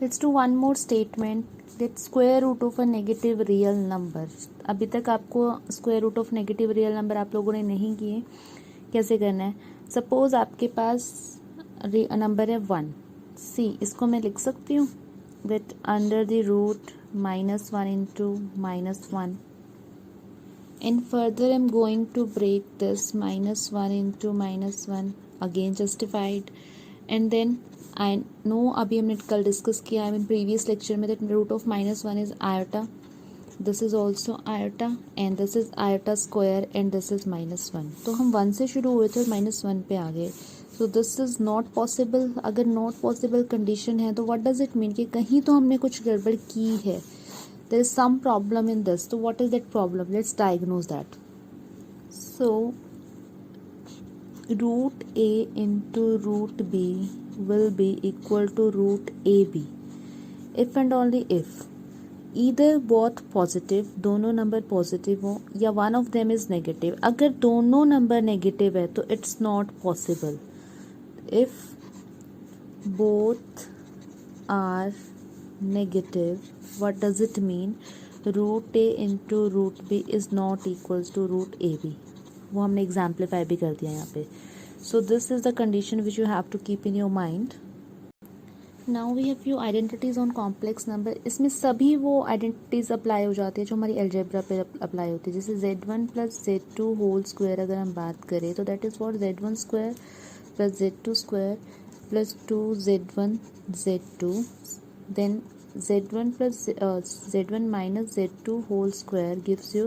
Let's do one more statement. Let square root of a negative real number. अभी तक आपको square root of negative real number आप लोगों ने नहीं किए. कैसे करना है? सपोज आपके पास नंबर है 1. सी, इसको मैं लिख सकती हूँ that under the root -1 into -1, and further I'm going to break this -1 into -1 again justified. And then I know अभी हमने कल डिस्कस किया है इन प्रीवियस लेक्चर में that root of -1 is iota, this is also iota and this is iota square and this is -1. तो हम 1 से शुरू हुए थे और -1 पे आ गए. सो दिस इज़ नॉट पॉसिबल. अगर नॉट पॉसिबल कंडीशन है तो व्हाट डज इट मीन कि कहीं तो हमने कुछ गड़बड़ की है. There is some problem in this. तो what is that problem? Let's diagnose that. So root A into root B will be equal to root A B if and only if either both positive, दोनों number positive हो, या one of them is negative. अगर दोनों number negative है तो it's not possible. If both are negative, what does it mean? Root a into root b is not equals to root ab. वो हमने exemplify भी कर दिया यहाँ पे. So this is the condition which you have to keep in your mind. Now we have few identities on complex number. इसमें सभी वो identities अप्लाई हो जाती है जो हमारी algebra पे अप्लाई होती है. जैसे z1 plus z2 whole square अगर हम बात करें तो that is what z1 square plus z2 square plus 2z1 z2, then z1 plus z1 minus z2 whole square gives you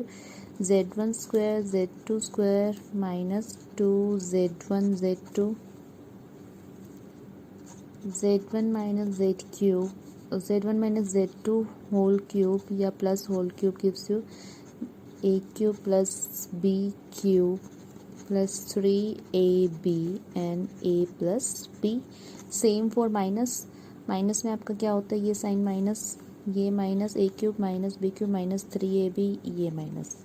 z1 square z2 square minus 2z1 z2, z1 minus z cube, z1 minus z2 whole cube या plus whole cube gives you a cube plus b cube plus 3ab and a plus b. Same for minus. Minus में आपका क्या होता है? ये sign minus, ये minus, a cube minus b cube minus 3ab, ये माइनस.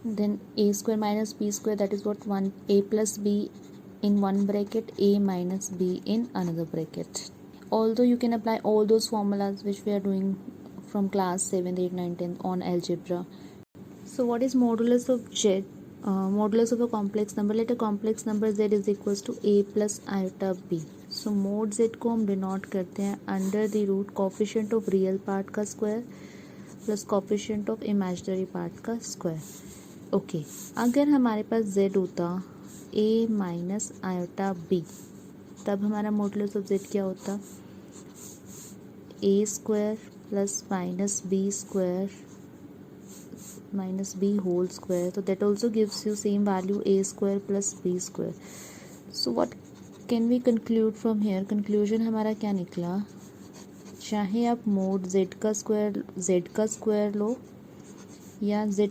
Then a square minus b square that is what 1a plus b in one bracket, a minus b in another bracket. Although you can apply all those formulas which we are doing from class 7th, 8th, 9th, 10th on algebra. So what is modulus of z? Modulus of a complex number. Let a complex number z is equals to a plus iota b. So mod z को हम denote करते हैं under the root coefficient of real part का square plus coefficient of imaginary part का square. Okay, अगर हमारे पास z होता a माइनस आयोटा b तब हमारा मॉडुलस ऑफ z क्या होता? a square plus minus b square minus b whole square. So that also gives you same value a square plus b square. So what can we conclude from here? Conclusion हमारा क्या निकला? चाहे आप mode z का square लो या z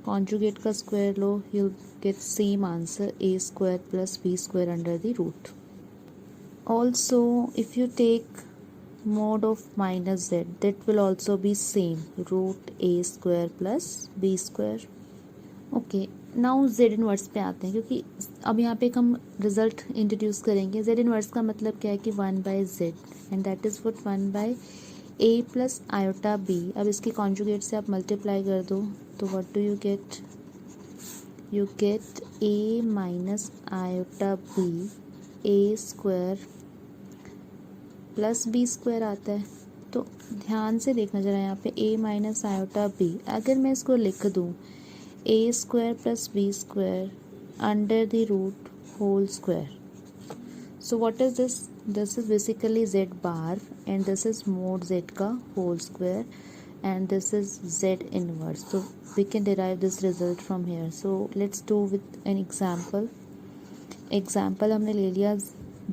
conjugate का square low, you'll get same answer a square plus b square under the root. Also if you take mod of minus z, that will also be same root a square plus b square. Okay, now z inverse पे आते हैं क्योंकि अब यहाँ पे हम result introduce करेंगे. z inverse का मतलब क्या है कि 1 by z and that is what 1 by a plus iota b. अब इसके कॉन्जुगेट से आप मल्टीप्लाई कर दो तो what do you get? You get a minus iota b a square plus B square आता है. तो ध्यान से देखना जरा यहाँ पे a माइनस आयोटा b. अगर मैं इसको लिख दूँ a square plus B square under the root whole square. So what is this? This is basically z bar and this is mod z का whole square and this is z inverse. so we can derive this result from here. so let's do with an example हमने ले लिया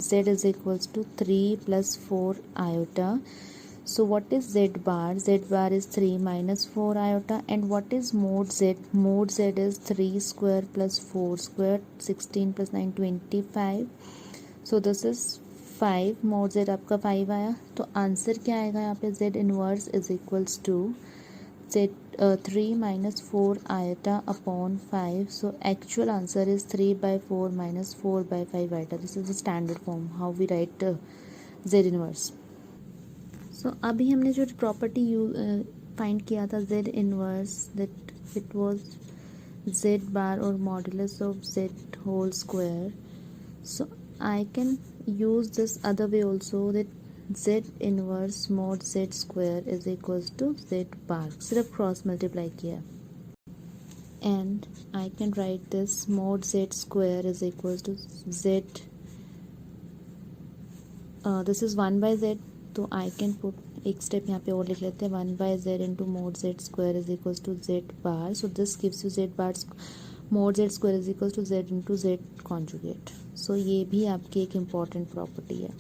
z is equals to 3 plus 4 iota. So what is z bar? Z bar is 3 minus 4 iota. And what is mod z? Mod z is 3 square plus 4 square, 16 plus 9 25. So this is 5. mod z आपका 5 आया. तो answer क्या आएगा यहाँ पे? z inverse is equals to z 3 minus 4 iota upon 5. So actual answer is 3 by 4 minus 4 by 5 iota. This is the standard form how we write Z inverse. So अभी हमने जो प्रॉपर्टी फाइंड किया था Z inverse, that it was Z bar और modulus of Z whole square. So I can use this other way also, that z inverse mod z square is equals to z bar, सिर्फ cross multiply किया, and I can write this mod z square is equals to z, this is 1 by z, तो I can put एक step यहाँ पे और लिख लेते हैं 1 by z into mod z square is equals to z bar. So this gives you z bar mod z square is equals to z into z conjugate. So ये भी आपकी एक important property है.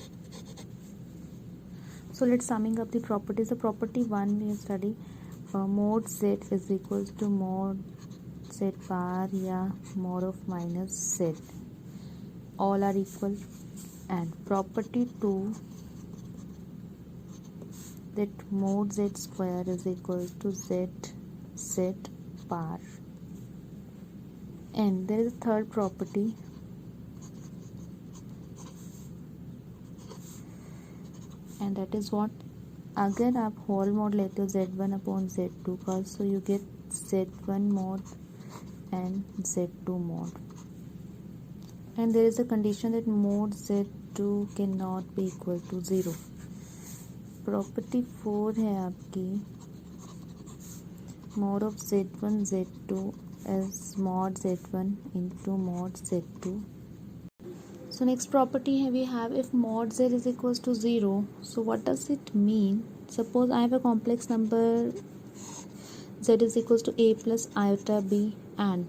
So let's summing up the properties. The property 1 we study mod z is equals to mod z bar या mod of minus z, all are equal. And property 2, that mod z square is equals to z bar. And there is a third property, and that is what, अगर आप whole mod लेते हो z1 upon z2 का, so you get z1 mod and z2 mod. And there is a condition that mod z2 cannot be equal to 0. Property 4 है आपकी mod of z1 z2 is mod z1 into mod z2. So next property है we have, if mod z is equals to 0, so what does it mean? Suppose I have a complex number z is equals to a plus iota b, and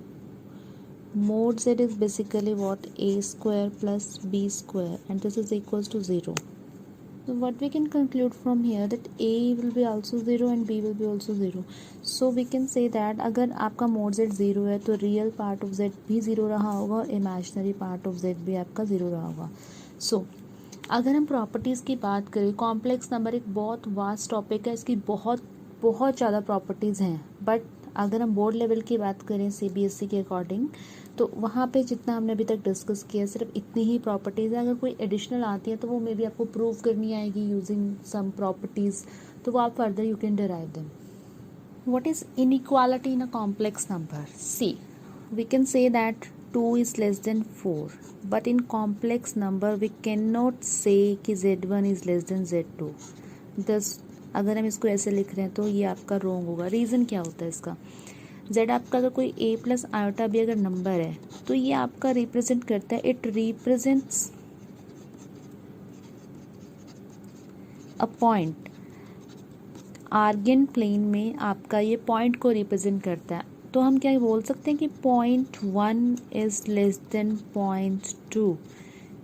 mod z is basically what, a square plus b square, and this is equals to 0. So what we can conclude from here, that a will be also 0 and b will be also 0. So we can say that अगर आपका mod z 0 है तो real part of z भी 0 रहा होगा और imaginary part of z भी आपका 0 रहा होगा. So अगर हम प्रॉपर्टीज़ की बात करें, कॉम्प्लेक्स नंबर एक बहुत वास्ट टॉपिक है, इसकी बहुत ज़्यादा प्रॉपर्टीज़ हैं. बट अगर हम बोर्ड लेवल की बात करें CBSE के अकॉर्डिंग, तो वहाँ पे जितना हमने अभी तक डिस्कस किया सिर्फ इतनी ही प्रॉपर्टीज़ है. अगर कोई एडिशनल आती है तो वो मे बी आपको प्रूव करनी आएगी यूजिंग सम प्रॉपर्टीज़, तो वो आप further you can derive them. What is inequality in a complex number? See, we can say that 2 is less than 4, but in complex number we cannot say कि z1 is less than z2. दस अगर हम इसको ऐसे लिख रहे हैं तो ये आपका रॉन्ग होगा. रीज़न क्या होता है इसका? z आपका अगर कोई a प्लस आयोटा भी अगर नंबर है तो ये आपका रिप्रेजेंट करता है, it represents a point. Argand plane में आपका ये पॉइंट को रिप्रेजेंट करता है. तो हम क्या बोल सकते हैं कि 0.1 इज लेस देन 0.2?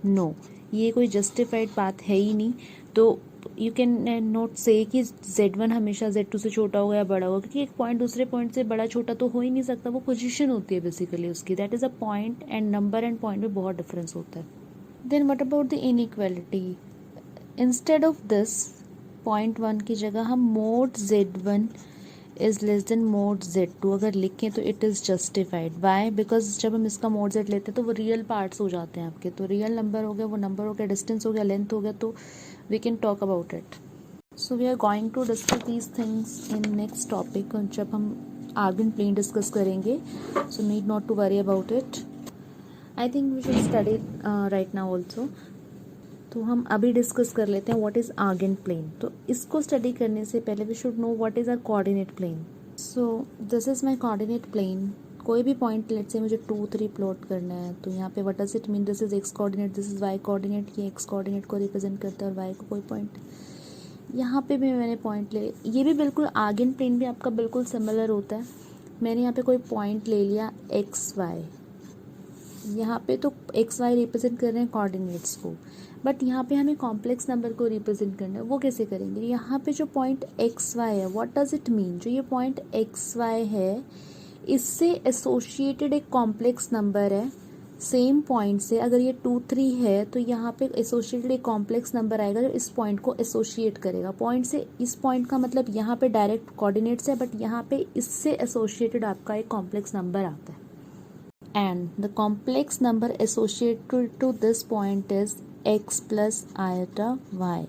नो, ये कोई जस्टिफाइड बात है ही नहीं. तो यू कैन नॉट से कि z1 हमेशा z2 से छोटा होगा या बड़ा होगा, क्योंकि एक पॉइंट दूसरे पॉइंट से बड़ा छोटा तो हो ही नहीं सकता. वो पोजीशन होती है बेसिकली उसकी, that is a point, and number and point में बहुत डिफरेंस होता है. Then what about the inequality? Instead of this 0.1 की जगह हम mod z1 is less than mod z2 अगर लिखें तो it is justified. Why? Because जब हम इसका मोड z लेते हैं तो वो रियल पार्ट्स हो जाते हैं आपके. तो रियल नंबर हो गया, वो नंबर हो गया, डिस्टेंस हो गया, लेंथ हो गया, तो we can talk about it. So we are going to discuss these things in next topic, जब हम आर्गन प्लेन डिस्कस करेंगे. So need not to worry about it. I think we should study right now also. तो हम अभी discuss कर लेते हैं what is argon plane. तो इसको स्टडी करने से पहले we should know what is our coordinate plane. So this is my coordinate plane. कोई भी पॉइंट लेट से मुझे 2, 3 प्लॉट करना है, तो यहाँ पे what does it mean? This is x coordinate, this is why coordinate. ये एक्स कोऑर्डिनेट को रिप्रेजेंट करता है और वाई को कोई पॉइंट. यहाँ पे भी मैंने पॉइंट ले, ये भी बिल्कुल आर्गन प्लेन भी आपका बिल्कुल सिमिलर होता है. मैंने यहाँ पे कोई पॉइंट ले लिया एक्स वाई, यहाँ पे तो एक्स वाई रिप्रेजेंट कर रहे हैं कोऑर्डिनेट्स को, बट यहाँ पे हमें कॉम्प्लेक्स नंबर को रिप्रेजेंट करना है. वो कैसे करेंगे? यहाँ पे जो पॉइंट एक्स वाई है, व्हाट डज इट मीन? जो ये पॉइंट एक्स वाई है इससे एसोसिएटेड एक कॉम्प्लेक्स नंबर है. सेम पॉइंट से अगर ये 2, 3 है तो यहाँ पे एसोसिएटेड एक कॉम्प्लेक्स नंबर आएगा जो इस पॉइंट को एसोसिएट करेगा. पॉइंट से इस पॉइंट का मतलब यहाँ पे डायरेक्ट कोऑर्डिनेट्स है, बट यहाँ पे इससे एसोसिएटेड आपका एक कॉम्प्लेक्स नंबर आता है. And the complex number associated to this point is x plus iota y,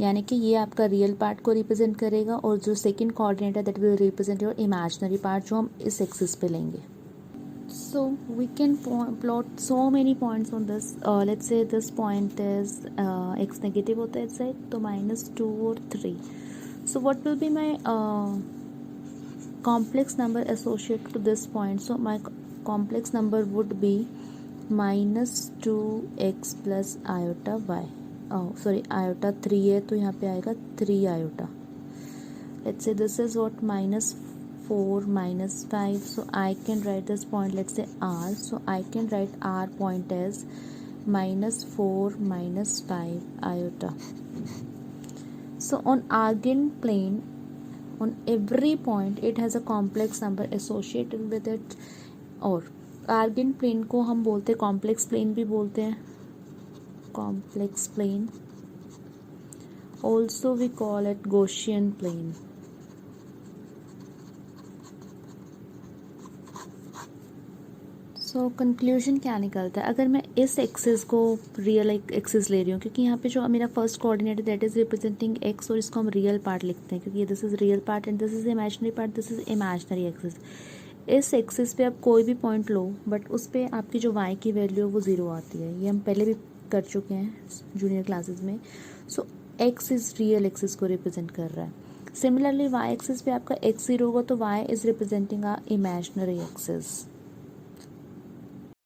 यानी कि ये आपका रियल पार्ट को रिप्रेजेंट करेगा और जो सेकंड कोऑर्डिनेट है that will represent your imaginary part जो हम इस एक्सिस पे लेंगे. So we can plot so many points on this. Let's say this point is x negative होता है इस साइड तो -2 और 3. So what will be my complex number associated to this point? So my complex number would be -2x plus iota y. iota 3 है तो यहाँ पे आएगा 3 iota. Let's say this is what -4 -5, so I can write this point, let's say r, so I can write r point as -4 -5 iota. So on Argand plane, on every point it has a complex number associated with it. और Argand plane को हम बोलते हैं complex plane भी बोलते हैं, complex plane. Also we call it Gaussian plane. So conclusion क्या निकलता है अगर मैं इस एक्सिस को रियल एक्सिस ले रही हूँ, क्योंकि यहाँ पे जो मेरा first coordinate that is representing x और इसको हम रियल पार्ट लिखते हैं क्योंकि this is real part and this is imaginary part, this is imaginary axis. इस एक्सिस पे आप कोई भी पॉइंट लो बट उस पर आपकी जो वाई की वैल्यू है वो ज़ीरो आती है. ये हम पहले भी कर चुके हैं जूनियर क्लासेस में. सो एक्स इज़ रियल एक्सिस को रिप्रेजेंट कर रहा है. सिमिलरली वाई एक्सिस पे आपका एक्स ज़ीरो होगा तो y is representing a imaginary axis.